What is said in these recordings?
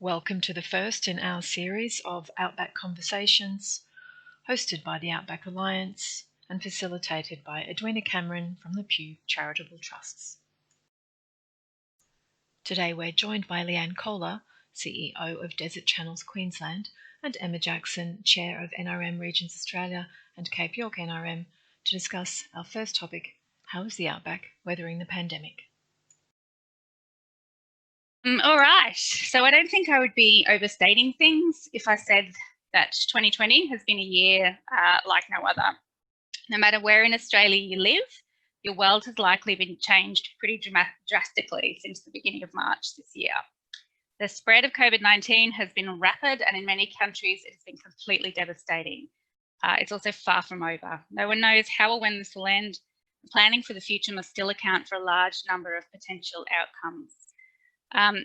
Welcome to the first in our series of Outback Conversations, hosted by the Outback Alliance and facilitated by Edwina Cameron from the Pew Charitable Trusts. Today we're joined by Leanne Kohler, CEO of Channels Queensland, and Emma Jackson, Chair of NRM Regions Australia and Cape York NRM, to discuss our first topic: how is the Outback weathering the pandemic? All right, so I don't think I would be overstating things if I said that 2020 has been a year like no other. No matter where in Australia you live, your world has likely been changed pretty drastically since the beginning of March this year. The spread of COVID-19 has been rapid, and in many countries it has been completely devastating. It's also far from over. No one knows how or when this will end. Planning for the future must still account for a large number of potential outcomes.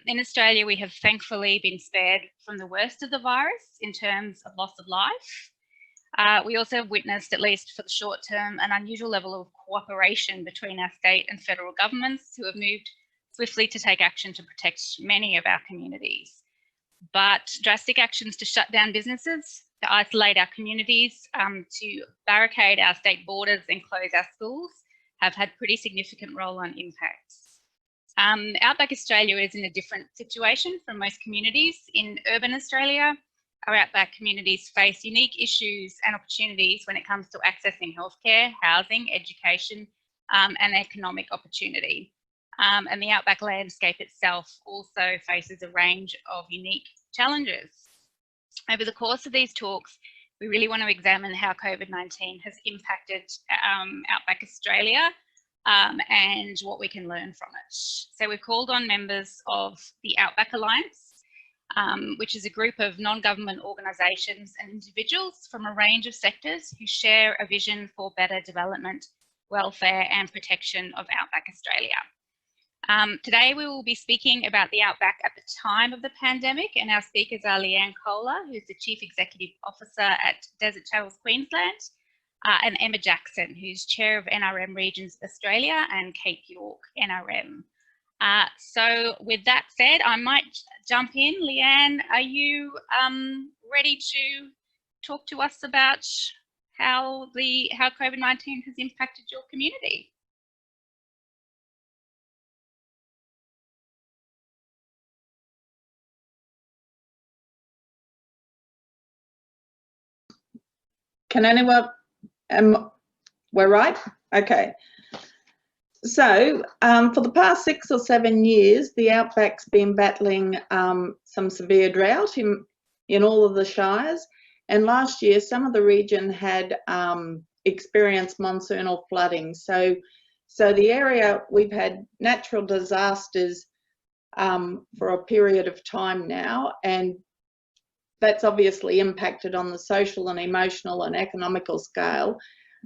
In Australia, we have thankfully been spared from the worst of the virus in terms of loss of life. We also have witnessed, at least for the short term, an unusual level of cooperation between our state and federal governments, who have moved swiftly to take action to protect many of our communities. But drastic actions to shut down businesses, to isolate our communities, to barricade our state borders and close our schools have had pretty significant roll-on impacts. Outback Australia is in a different situation from most communities. In urban Australia, our Outback communities face unique issues and opportunities when it comes to accessing healthcare, housing, education, and economic opportunity. And the Outback landscape itself also faces a range of unique challenges. Over the course of these talks, we really want to examine how COVID-19 has impacted Outback Australia and what we can learn from it. So we've called on members of the Outback Alliance, which is a group of non-government organisations and individuals from a range of sectors who share a vision for better development, welfare and protection of Outback Australia. Today we will be speaking about the Outback at the time of the pandemic, and our speakers are Leanne Kohler, who's the Chief Executive Officer at Channels Queensland, and Emma Jackson, who's Chair of NRM Regions Australia and Cape York NRM. So with that said, I might jump in. Leanne, are you ready to talk to us about how COVID-19 has impacted your community? Can anyone? We're right? Okay. So for the past 6 or 7 years, the Outback's been battling some severe drought in all of the shires. And last year, some of the region had experienced monsoonal flooding. So the area, we've had natural disasters for a period of time now, and that's obviously impacted on the social and emotional and economical scale.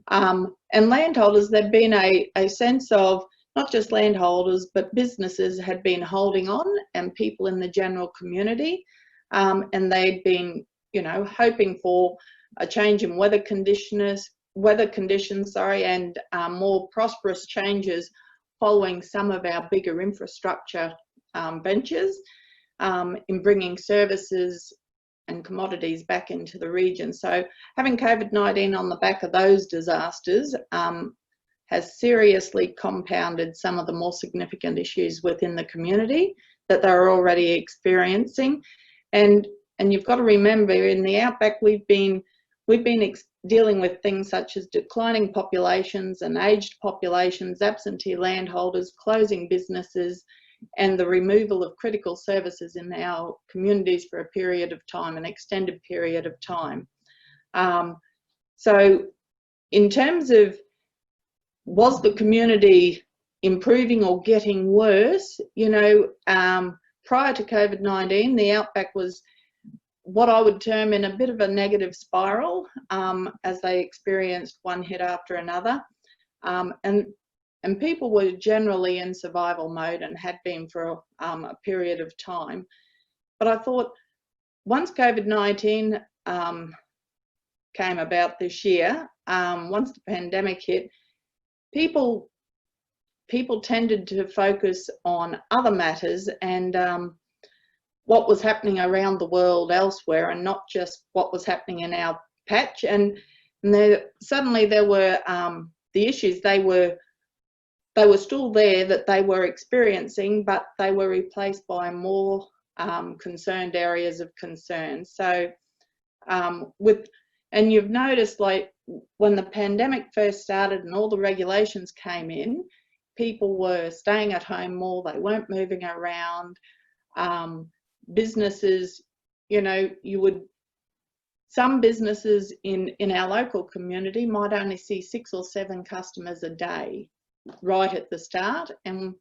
And landholders, there've been a sense of, not just landholders, but businesses had been holding on, and people in the general community, and they'd been, hoping for a change in weather conditions, and more prosperous changes following some of our bigger infrastructure ventures in bringing services and commodities back into the region. So having COVID-19 on the back of those disasters has seriously compounded some of the more significant issues within the community that they're already experiencing. And you've got to remember, in the Outback, we've been dealing with things such as declining populations and aged populations, absentee landholders, closing businesses, and the removal of critical services in our communities for a period of time, an extended period of time. So in terms of, was the community improving or getting worse, prior to COVID-19, the Outback was what I would term in a bit of a negative spiral, as they experienced one hit after another. And people were generally in survival mode and had been for a period of time. But I thought, once COVID-19 came about this year, once the pandemic hit, people tended to focus on other matters, and what was happening around the world elsewhere, and not just what was happening in our patch. And suddenly there were the issues, they were still there, that they were experiencing, but they were replaced by more concerned areas of concern. So and you've noticed, like, when the pandemic first started and all the regulations came in, people were staying at home more, they weren't moving around. Businesses, you know, some businesses in our local community might only see 6 or 7 customers a day right at the start, and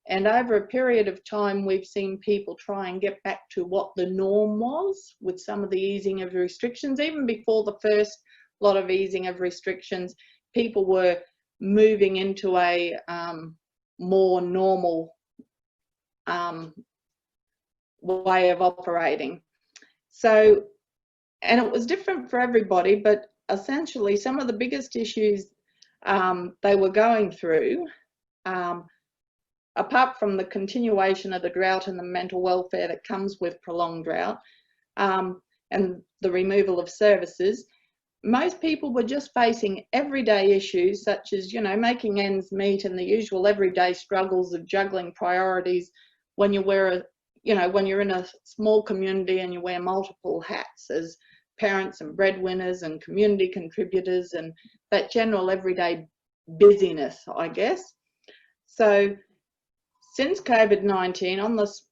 over a period of time we've seen people try and get back to what the norm was with some of the easing of restrictions. Even before the first lot of easing of restrictions, people were moving into a more normal way of operating. So, and it was different for everybody, but essentially some of the biggest issues they were going through, apart from the continuation of the drought and the mental welfare that comes with prolonged drought, and the removal of services, most people were just facing everyday issues such as, you know, making ends meet and the usual everyday struggles of juggling priorities when you when you're in a small community and you wear multiple hats as parents and breadwinners and community contributors, and that general everyday busyness, I guess. So since COVID-19,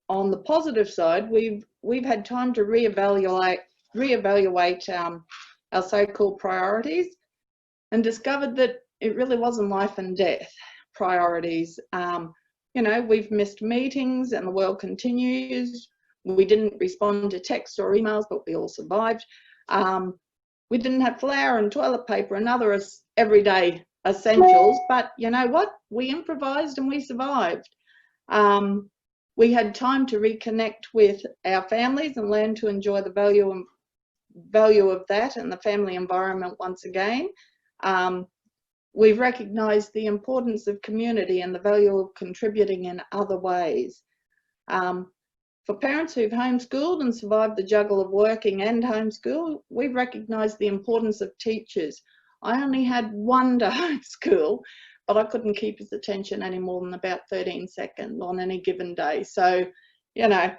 on the positive side, we've had time to reevaluate our so-called priorities, and discovered that it really wasn't life and death priorities. You know, we've missed meetings and the world continues. We didn't respond to texts or emails, but we all survived. We didn't have flour and toilet paper and other everyday essentials, but you know what? We improvised and we survived. We had time to reconnect with our families and learn to enjoy the value of that and the family environment once again. We've recognised the importance of community and the value of contributing in other ways. For parents who've homeschooled and survived the juggle of working and homeschool, we've recognised the importance of teachers. I only had one to homeschool, but I couldn't keep his attention any more than about 13 seconds on any given day. So, you know,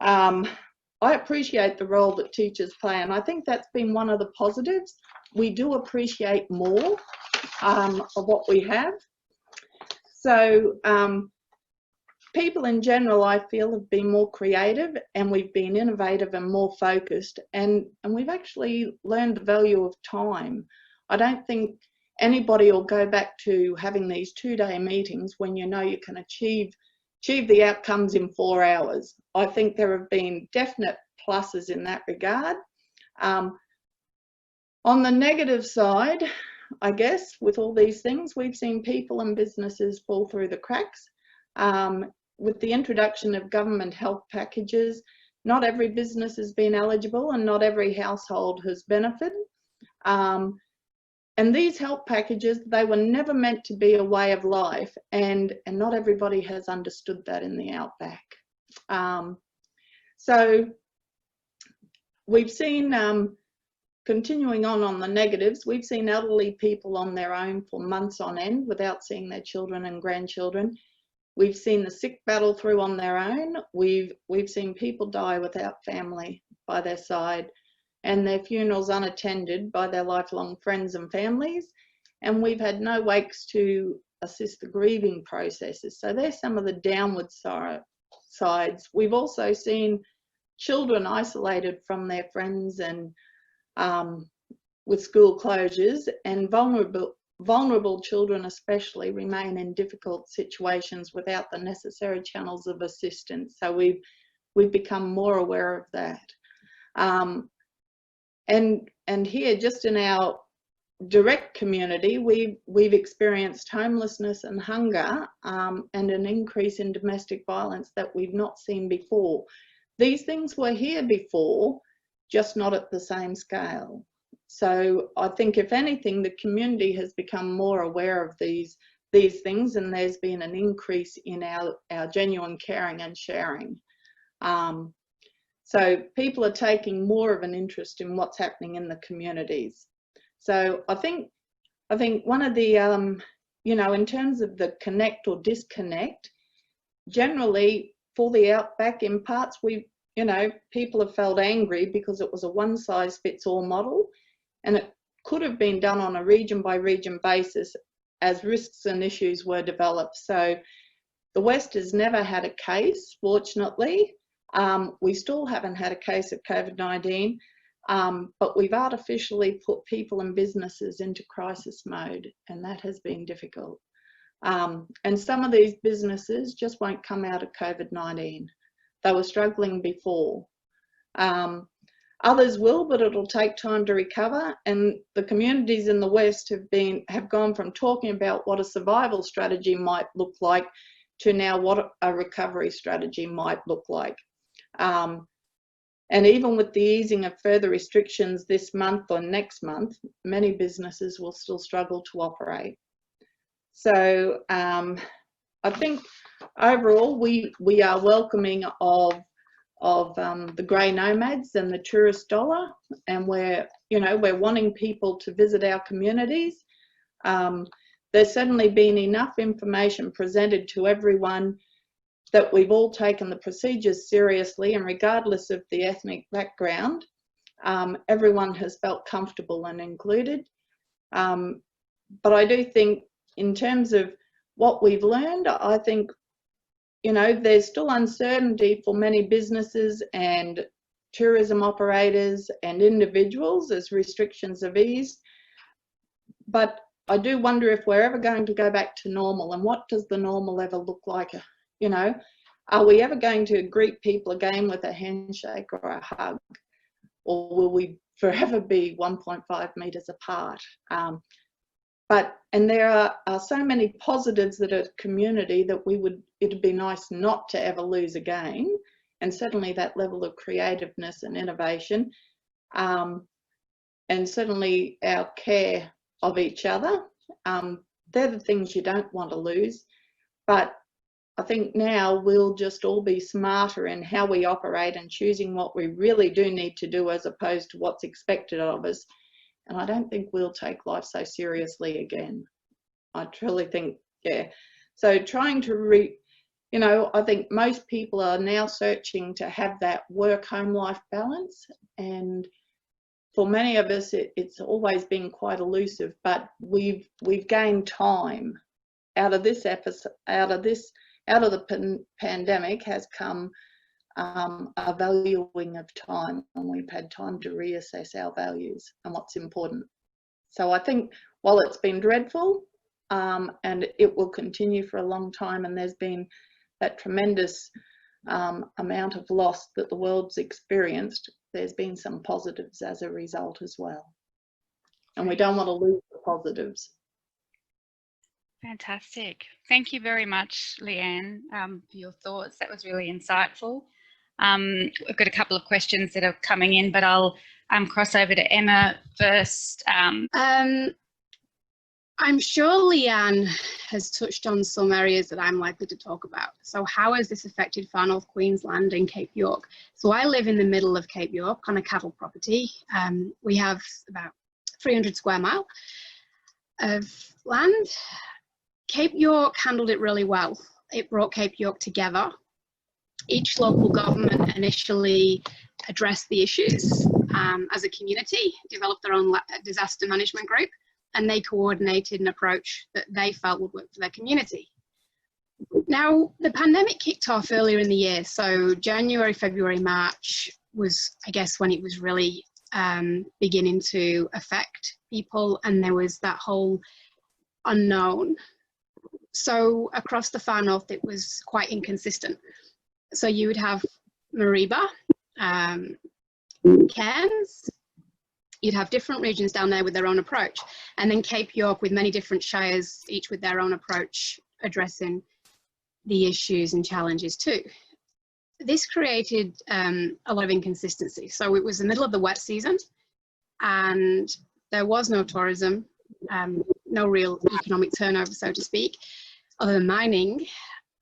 I appreciate the role that teachers play, and I think that's been one of the positives. We do appreciate more of what we have. So people in general, I feel, have been more creative, and we've been innovative and more focused, and we've actually learned the value of time. I don't think anybody will go back to having these 2-day meetings when you know you can achieve the outcomes in 4 hours. I think there have been definite pluses in that regard. On the negative side, I guess, with all these things, we've seen people and businesses fall through the cracks. With the introduction of government health packages, not every business has been eligible and not every household has benefited. And these health packages, they were never meant to be a way of life, and not everybody has understood that in the Outback. So we've seen, continuing on the negatives, we've seen elderly people on their own for months on end without seeing their children and grandchildren. We've seen the sick battle through on their own. We've seen people die without family by their side, and their funerals unattended by their lifelong friends and families. And we've had no wakes to assist the grieving processes. So there's some of the downward sides. We've also seen children isolated from their friends and with school closures, and vulnerable children especially remain in difficult situations without the necessary channels of assistance. So we've become more aware of that. And here, just in our direct community, we've experienced homelessness and hunger, and an increase in domestic violence that we've not seen before. These things were here before, just not at the same scale. So I think, if anything, the community has become more aware of these things, and there's been an increase in our genuine caring and sharing. So people are taking more of an interest in what's happening in the communities. So I think one of the, you know, in terms of the connect or disconnect, generally for the Outback in parts, you know, people have felt angry because it was a one-size-fits-all model, and it could have been done on a region-by-region basis as risks and issues were developed. So the West has never had a case, fortunately. We still haven't had a case of COVID-19, but we've artificially put people and businesses into crisis mode, and that has been difficult. And some of these businesses just won't come out of COVID-19. They were struggling before. Others will, but it'll take time to recover. And the communities in the West have gone from talking about what a survival strategy might look like to now what a recovery strategy might look like. And even with the easing of further restrictions this month or next month, many businesses will still struggle to operate. So I think overall we are welcoming of the grey nomads and the tourist dollar, and we're wanting people to visit our communities. There's certainly been enough information presented to everyone that we've all taken the procedures seriously, and regardless of the ethnic background, everyone has felt comfortable and included. But I do think in terms of what we've learned, I think, you know, there's still uncertainty for many businesses and tourism operators and individuals as restrictions have eased. But I do wonder if we're ever going to go back to normal, and what does the normal ever look like? You know, are we ever going to greet people again with a handshake or a hug? Or will we forever be 1.5 metres apart? And there are so many positives that are community that it'd be nice not to ever lose again. And certainly that level of creativeness and innovation, and certainly our care of each other. They're the things you don't want to lose. But I think now we'll just all be smarter in how we operate and choosing what we really do need to do as opposed to what's expected of us. And I don't think we'll take life so seriously again. I truly think, yeah. So trying to you know, I think most people are now searching to have that work-home life balance. And for many of us, it's always been quite elusive, but we've gained time out of this episode, out of the pandemic has come a valuing of time, and we've had time to reassess our values and what's important. So I think while it's been dreadful, and it will continue for a long time, and there's been that tremendous amount of loss that the world's experienced, there's been some positives as a result as well. And we don't want to lose the positives. Fantastic. Thank you very much, Leanne, for your thoughts. That was really insightful. We've got a couple of questions that are coming in, but I'll cross over to Emma first. I'm sure Leanne has touched on some areas that I'm likely to talk about. So how has this affected Far North Queensland and Cape York? So I live in the middle of Cape York on a cattle property. We have about 300 square mile of land. Cape York handled it really well. It brought Cape York together. Each local government initially addressed the issues as a community, developed their own disaster management group, and they coordinated an approach that they felt would work for their community. Now, the pandemic kicked off earlier in the year, so January, February, March was, I guess, when it was really beginning to affect people, and there was that whole unknown. So across the Far North, it was quite inconsistent. So you would have Mareeba, Cairns, you'd have different regions down there with their own approach, and then Cape York with many different shires, each with their own approach, addressing the issues and challenges too. This created a lot of inconsistency. So it was the middle of the wet season, and there was no tourism, no real economic turnover, so to speak, other than mining,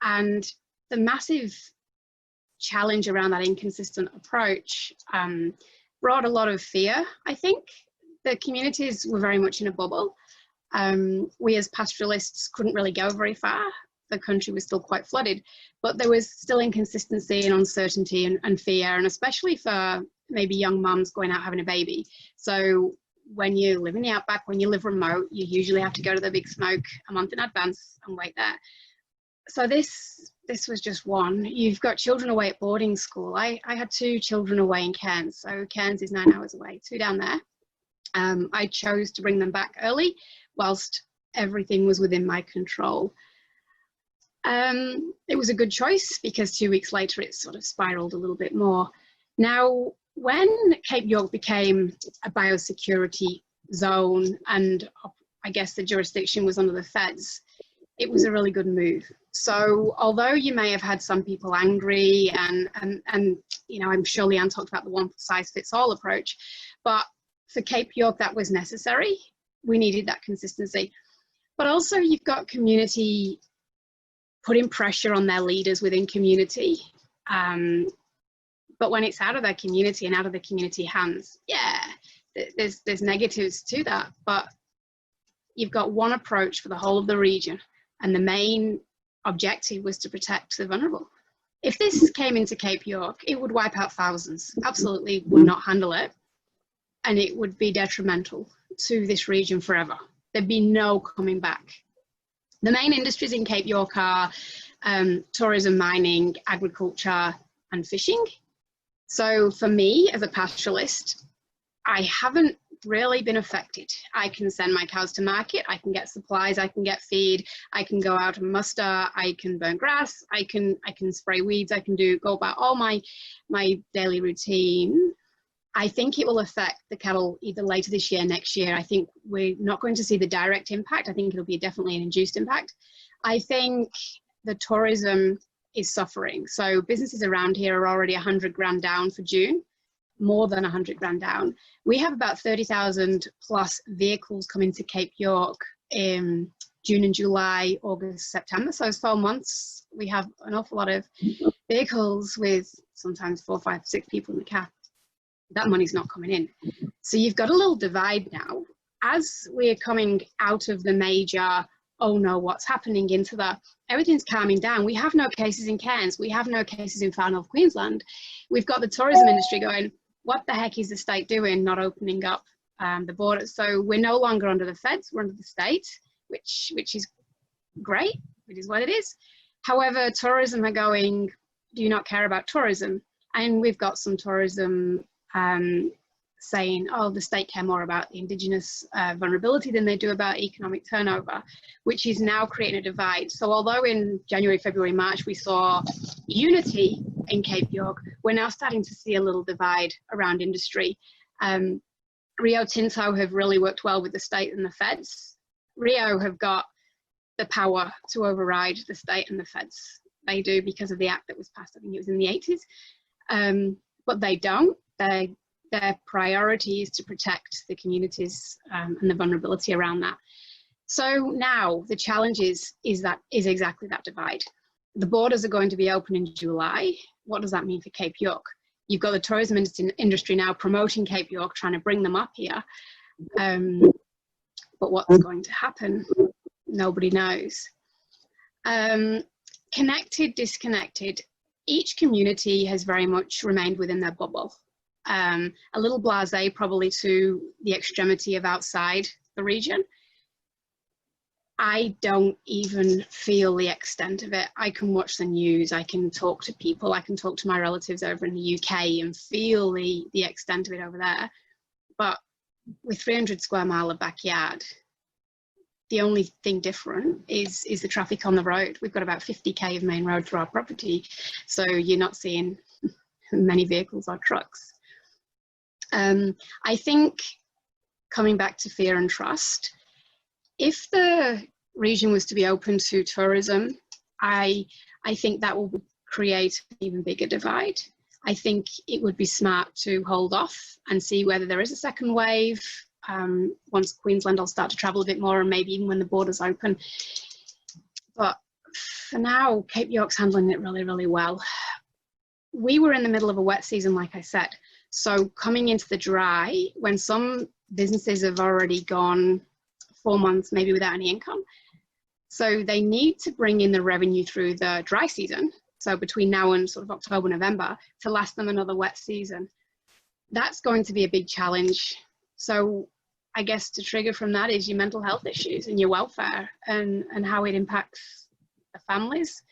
and the massive challenge around that inconsistent approach brought a lot of fear, I think. The communities were very much in a bubble. We as pastoralists couldn't really go very far. The country was still quite flooded, but there was still inconsistency and uncertainty and fear, and especially for maybe young mums going out having a baby. So when you live in the outback, when you live remote, you usually have to go to the big smoke a month in advance and wait there. So this was just one. You've got children away at boarding school. I had 2 children away in Cairns, so Cairns is 9 hours away, 2 down there. I chose to bring them back early whilst everything was within my control. It was a good choice because 2 weeks later it sort of spiraled a little bit more. Now, when Cape York became a biosecurity zone and I guess the jurisdiction was under the feds, it was a really good move. So although you may have had some people angry and you know, I'm sure Leanne talked about the one size fits all approach, but for Cape York that was necessary. We needed that consistency. But also you've got community putting pressure on their leaders within community. But when it's out of their community and out of the community hands, yeah, there's negatives to that. But you've got one approach for the whole of the region, and the main objective was to protect the vulnerable. If this came into Cape York, it would wipe out thousands, absolutely would not handle it, and it would be detrimental to this region forever. There'd be no coming back. The main industries in Cape York are tourism, mining, agriculture, and fishing. So for me, as a pastoralist, I haven't really been affected. I can send my cows to market, I can get supplies, I can get feed, I can go out and muster, I can burn grass, I can spray weeds, I can go about all my daily routine. I think it will affect the cattle either later this year, next year. I think we're not going to see the direct impact. I think it'll be definitely an induced impact. I think the tourism is suffering. So businesses around here are already 100 grand down for June, more than 100 grand down. We have about 30,000 plus vehicles coming to Cape York in June and July, August, September. So it's 4 months. We have an awful lot of vehicles with sometimes 4, 5, 6 people in the car. That money's not coming in. So you've got a little divide now. As we're coming out of the major, oh no, what's happening, into the, everything's calming down. We have no cases in Cairns. We have no cases in Far North Queensland. We've got the tourism industry going, what the heck is the state doing not opening up the borders? So we're no longer under the feds, we're under the state, which is great. It is what it is. However, tourism are going, do you not care about tourism? And we've got some tourism saying, oh, the state care more about the Indigenous vulnerability than they do about economic turnover, which is now creating a divide. So although in January, February, March, we saw unity in Cape York, we're now starting to see a little divide around industry. Rio Tinto have really worked well with the state and the feds. Rio have got the power to override the state and the feds. They do, because of the act that was passed, I think it was in the 80s. But they don't. Their priority is to protect the communities and the vulnerability around that. So now the challenge is exactly that divide. The borders are going to be open in July. What does that mean for Cape York? You've got the tourism industry now promoting Cape York, trying to bring them up here. But what's going to happen? Nobody knows. Connected, disconnected. Each community has very much remained within their bubble. A little blasé probably to the extremity of outside the region. I don't even feel the extent of it. I can watch the news, I can talk to people, I can talk to my relatives over in the UK and feel the extent of it over there. But with 300 square mile of backyard, the only thing different is the traffic on the road. We've got about 50k of main road through our property, so you're not seeing many vehicles or trucks. I think, coming back to fear and trust, if the region was to be open to tourism, I think that will create an even bigger divide. I think it would be smart to hold off and see whether there is a second wave. Once Queensland will start to travel a bit more, and maybe even when the borders open. But for now, Cape York's handling it really, really well. we were in the middle of a wet season, like I said. So coming into the dry, when some businesses have already gone 4 months maybe without any income, so they need to bring in the revenue through the dry season, so between now and sort of October, November, to last them another wet season. That's going to be a big challenge. So I guess to trigger from that is your mental health issues and your welfare and how it impacts the families.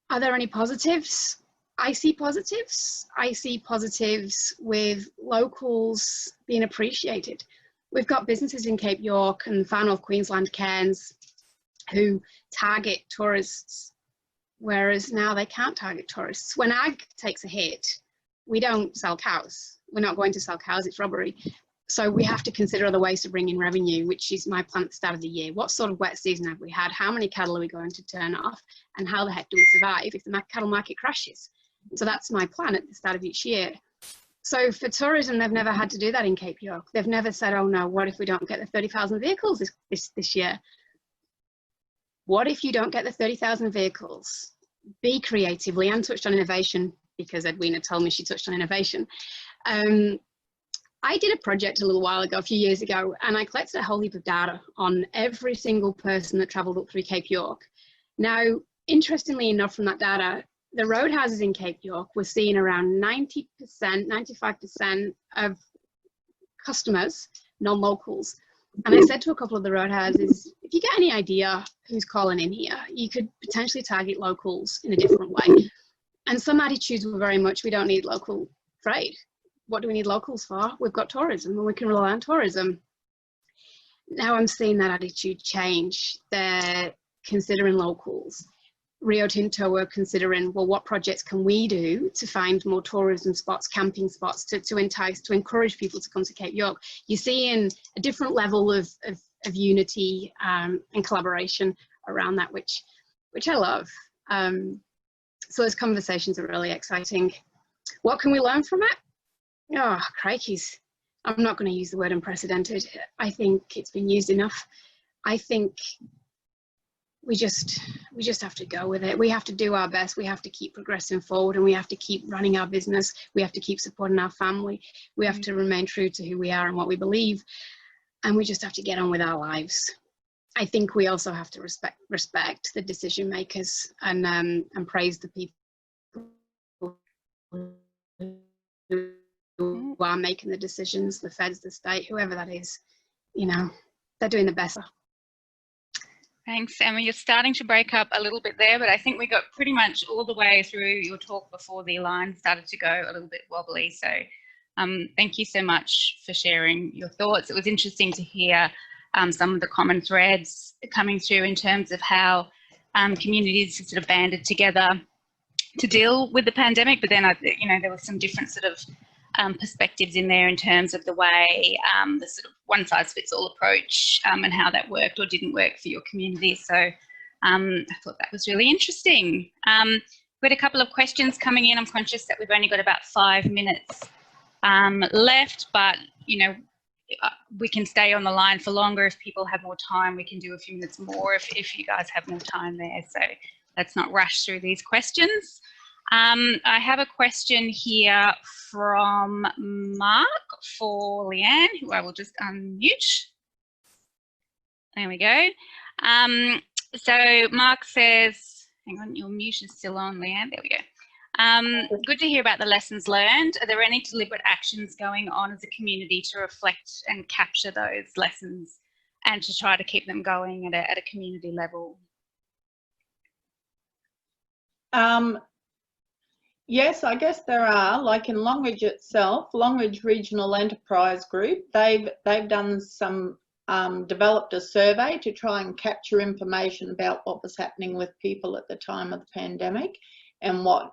Are there any positives? I see positives. I see positives with locals being appreciated. We've got businesses in Cape York and Far North Queensland, Cairns, who target tourists, whereas now they can't target tourists. When ag takes a hit, we don't sell cows. We're not going to sell cows, it's robbery. So we have to consider other ways to bring in revenue, which is my plan at the start of the year. What sort of wet season have we had? How many cattle are we going to turn off? And how the heck do we survive if the cattle market crashes? So that's my plan at the start of each year. So for tourism, they've never had to do that in Cape York. They've never said, oh no, what if we don't get the 30,000 vehicles this year? What if you don't get the 30,000 vehicles? Be creative. Leanne touched on innovation because Edwina told me she touched on innovation. I did a project a little while ago, a few years ago, and I collected a whole heap of data on every single person that travelled up through Cape York. Now, interestingly enough, from that data, the roadhouses in Cape York were seeing around 90%, 95% of customers, non-locals. And I said to a couple of the roadhouses, if you get any idea who's calling in here, you could potentially target locals in a different way. And some attitudes were very much, we don't need local trade. What do we need locals for? We've got tourism and we can rely on tourism. Now I'm seeing that attitude change. They're considering locals. Rio Tinto are considering, well, what projects can we do to find more tourism spots, camping spots, to entice, to encourage people to come to Cape York? You're seeing a different level of unity and collaboration around that, which I love. So those conversations are really exciting. What can we learn from it? Oh, crikeys. I'm not going to use the word unprecedented. I think it's been used enough. I think we just have to go with it. We have to do our best. We have to keep progressing forward, and we have to keep running our business. We have to keep supporting our family. We have to remain true to who we are and what we believe. And we just have to get on with our lives. I think we also have to respect the decision makers and praise the people who are making the decisions, the feds, the state, whoever that is. You know, they're doing the best. Thanks, Emma. You're starting to break up a little bit there, but I think we got pretty much all the way through your talk before the line started to go a little bit wobbly. So thank you so much for sharing your thoughts. It was interesting to hear some of the common threads coming through in terms of how communities have sort of banded together to deal with the pandemic, but then there were some different sort of perspectives in there in terms of the way the sort of one-size-fits-all approach and how that worked or didn't work for your community. So I thought that was really interesting. We had a couple of questions coming in. I'm conscious that we've only got about 5 minutes left, but we can stay on the line for longer. If people have more time, we can do a few minutes more if you guys have more time there. So let's not rush through these questions. I have a question here from Mark for Leanne, who I will just unmute. There we go. So Mark says, hang on, your mute is still on, Leanne. There we go. Good to hear about the lessons learned. Are there any deliberate actions going on as a community to reflect and capture those lessons and to try to keep them going at a community level? Yes, I guess there are. Like in Longridge itself, Longridge Regional Enterprise Group, they've done some developed a survey to try and capture information about what was happening with people at the time of the pandemic and what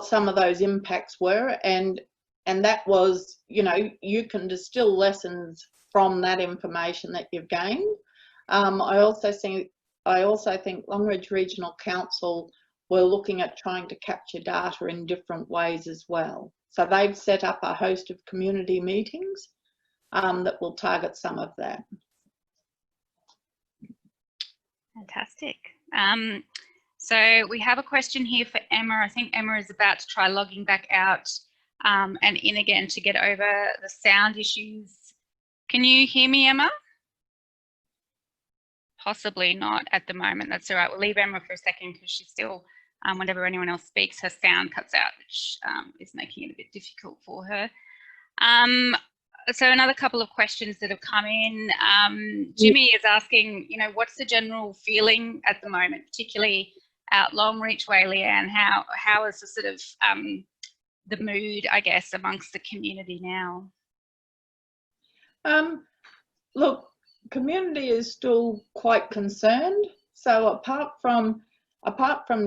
some of those impacts were, and that was, you can distill lessons from that information that you've gained. I also think Longridge Regional Council were looking at trying to capture data in different ways as well. So they've set up a host of community meetings that will target some of that. Fantastic. So we have a question here for Emma. I think Emma is about to try logging back out and in again to get over the sound issues. Can you hear me, Emma? Possibly not at the moment. That's all right. We'll leave Emma for a second because she's still, whenever anyone else speaks, her sound cuts out, which is making it a bit difficult for her. So another couple of questions that have come in. Jimmy is asking, you know, what's the general feeling at the moment, particularly out Longridge way, Leanne? How is the sort of the mood, I guess, amongst the community now? Look, community is still quite concerned. So apart from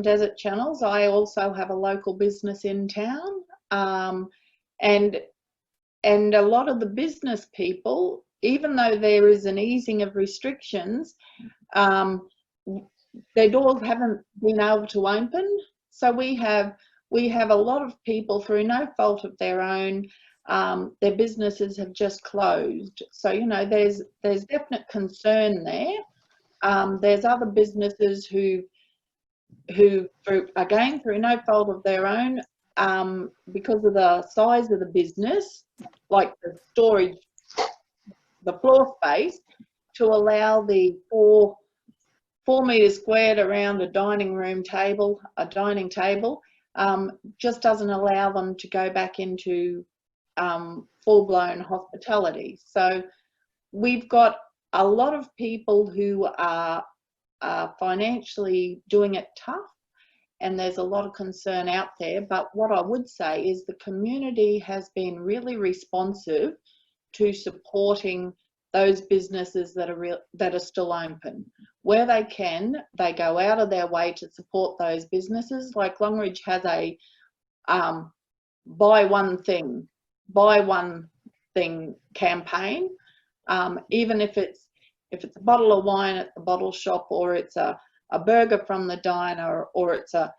Desert Channels, I also have a local business in town, and a lot of the business people, even though there is an easing of restrictions, their doors haven't been able to open. So we have a lot of people, through no fault of their own, their businesses have just closed. So, you know, there's definite concern there. There's other businesses who through no fault of their own, because of the size of the business, like the storage, the floor space, to allow the 4 meters squared around a dining table, just doesn't allow them to go back into full-blown hospitality. So we've got a lot of people who are financially doing it tough, and there's a lot of concern out there. But what I would say is the community has been really responsive to supporting those businesses that are still open. Where they can, they go out of their way to support those businesses. Like Longridge has a buy one thing campaign. Even if it's a bottle of wine at the bottle shop, or it's a burger from the diner, or it's a,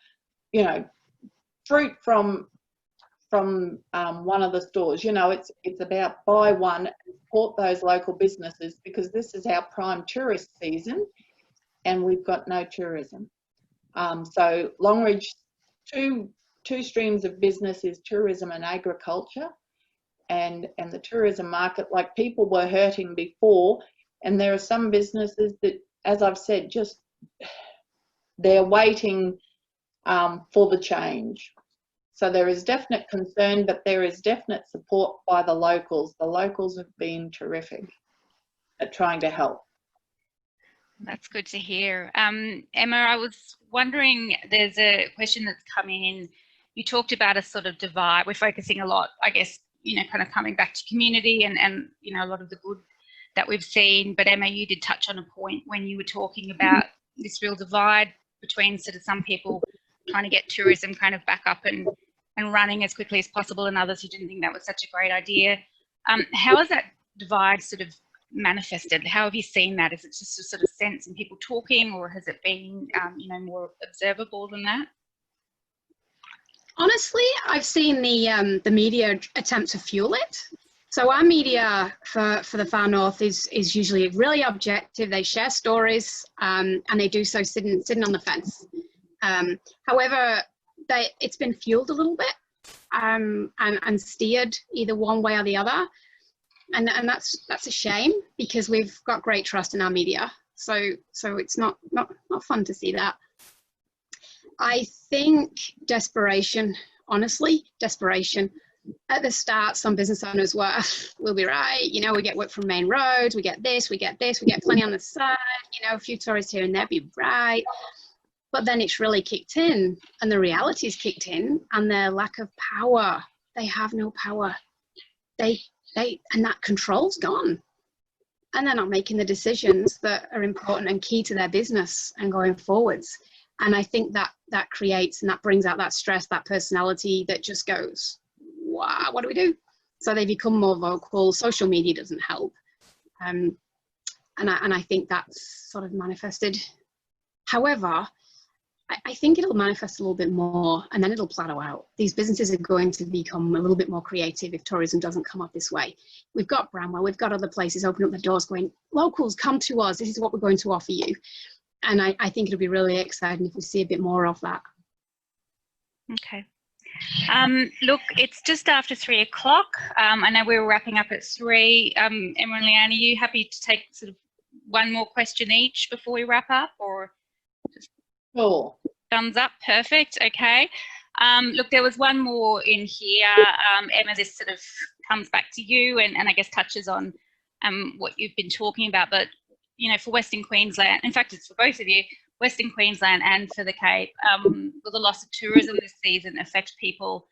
you know, fruit from one of the stores. You know, it's about buy one and support those local businesses, because this is our prime tourist season and we've got no tourism. So Longridge, two streams of business is tourism and agriculture, and the tourism market, like, people were hurting before, and there are some businesses that, as I've said, just they're waiting for the change. So there is definite concern, but there is definite support by the locals. The locals have been terrific at trying to help. That's good to hear. Emma, I was wondering, there's a question that's come in. You talked about a sort of divide. We're focusing a lot, I guess, you know, kind of coming back to community and you know, a lot of the good that we've seen. But Emma, you did touch on a point when you were talking about this real divide between sort of some people trying to get tourism kind of back up and running as quickly as possible, and others who didn't think that was such a great idea. How has that divide sort of manifested? How have you seen that? Is it just a sort of sense in people talking, or has it been, you know, more observable than that? Honestly, I've seen the media attempt to fuel it. So our media for the Far North is usually really objective. They share stories, and they do so sitting on the fence. However, it's been fueled a little bit and steered either one way or the other, and that's a shame, because we've got great trust in our media. So it's not fun to see that. I think desperation, honestly, desperation. At the start, some business owners were, we'll be right, you know, we get work from main roads, we get this, we get plenty on the side, you know, a few tourists here and there, be right. But then it's really kicked in, and the reality's kicked in, and their lack of power. They have no power. And that control's gone. And they're not making the decisions that are important and key to their business and going forwards. And I think that creates, and that brings out that stress, that personality that just goes, wow, what do we do? So they become more vocal. Social media doesn't help. And I think that's sort of manifested. However, I think it'll manifest a little bit more, and then it'll plateau out. These businesses are going to become a little bit more creative if tourism doesn't come up this way. We've got Bramwell, we've got other places opening up the doors going, locals, come to us, this is what we're going to offer you. And I think it'll be really exciting if we see a bit more of that. Okay. Look, it's just after 3 o'clock. I know we were wrapping up at 3. Emma and Leanne, are you happy to take sort of one more question each before we wrap up, or just thumbs up? Perfect. Okay. Look, there was one more in here. Emma, this sort of comes back to you and I guess touches on what you've been talking about. But, you know, for Western Queensland, in fact, it's for both of you, Western Queensland and for the Cape, will the loss of tourism this season affect people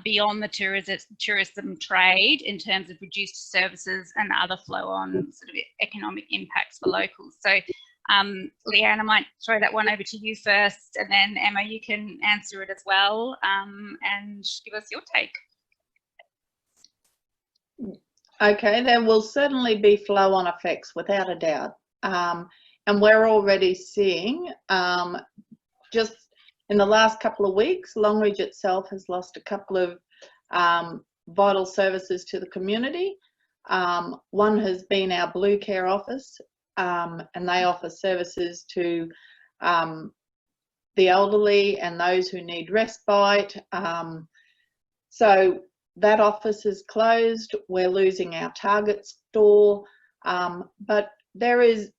beyond the tourism trade in terms of reduced services and other flow-on sort of economic impacts for locals? So, Leanne, I might throw that one over to you first, and then Emma, you can answer it as well and give us your take. Okay, there will certainly be flow-on effects, without a doubt. And we're already seeing, just in the last couple of weeks, Longridge itself has lost a couple of vital services to the community. One has been our Blue Care office, and they offer services to the elderly and those who need respite. So that office is closed. We're losing our Target store, but there is,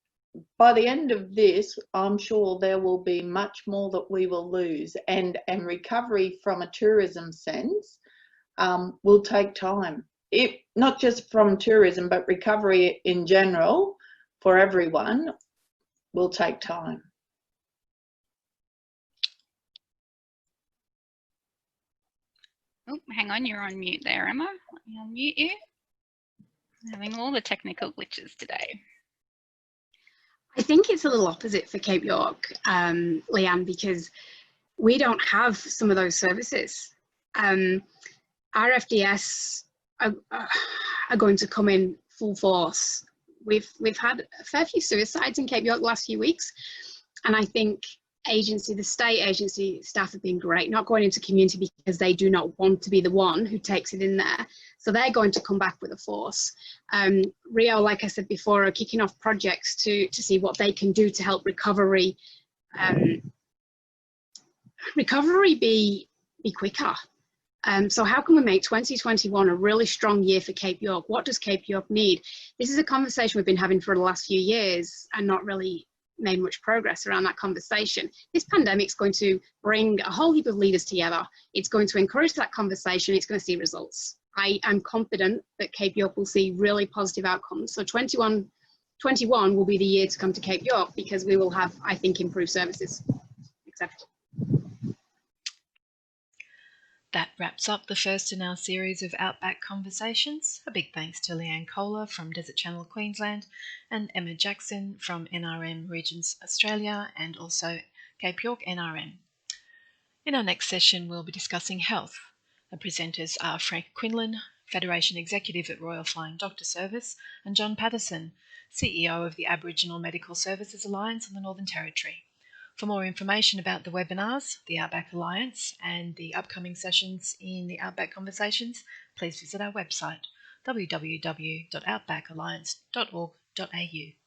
by the end of this, I'm sure there will be much more that we will lose, and recovery from a tourism sense will take time. Not just from tourism, but recovery in general for everyone will take time. Oh, hang on, you're on mute there, Emma. Let me unmute you. I'm having all the technical glitches today. I think it's a little opposite for Cape York, Leanne, because we don't have some of those services. Our FDS are going to come in full force. We've had a fair few suicides in Cape York the last few weeks, and I think the state agency staff have been great, not going into community because they do not want to be the one who takes it in there. So they're going to come back with a force. Rio, like I said before, are kicking off projects to see what they can do to help recovery be quicker. So how can we make 2021 a really strong year for Cape York? What does Cape York need? This is a conversation we've been having for the last few years and not really made much progress around that conversation. This pandemic's going to bring a whole heap of leaders together. It's going to encourage that conversation. It's going to see results. I am confident that Cape York will see really positive outcomes. So 21 will be the year to come to Cape York because we will have, I think, improved services. Except. That wraps up the first in our series of Outback Conversations. A big thanks to Leanne Kohler from Desert Channel Queensland and Emma Jackson from NRM Regions Australia and also Cape York NRM. In our next session, we'll be discussing health. The presenters are Frank Quinlan, Federation Executive at Royal Flying Doctor Service, and John Patterson, CEO of the Aboriginal Medical Services Alliance on the Northern Territory. For more information about the webinars, the Outback Alliance, and the upcoming sessions in the Outback Conversations, please visit our website, www.outbackalliance.org.au.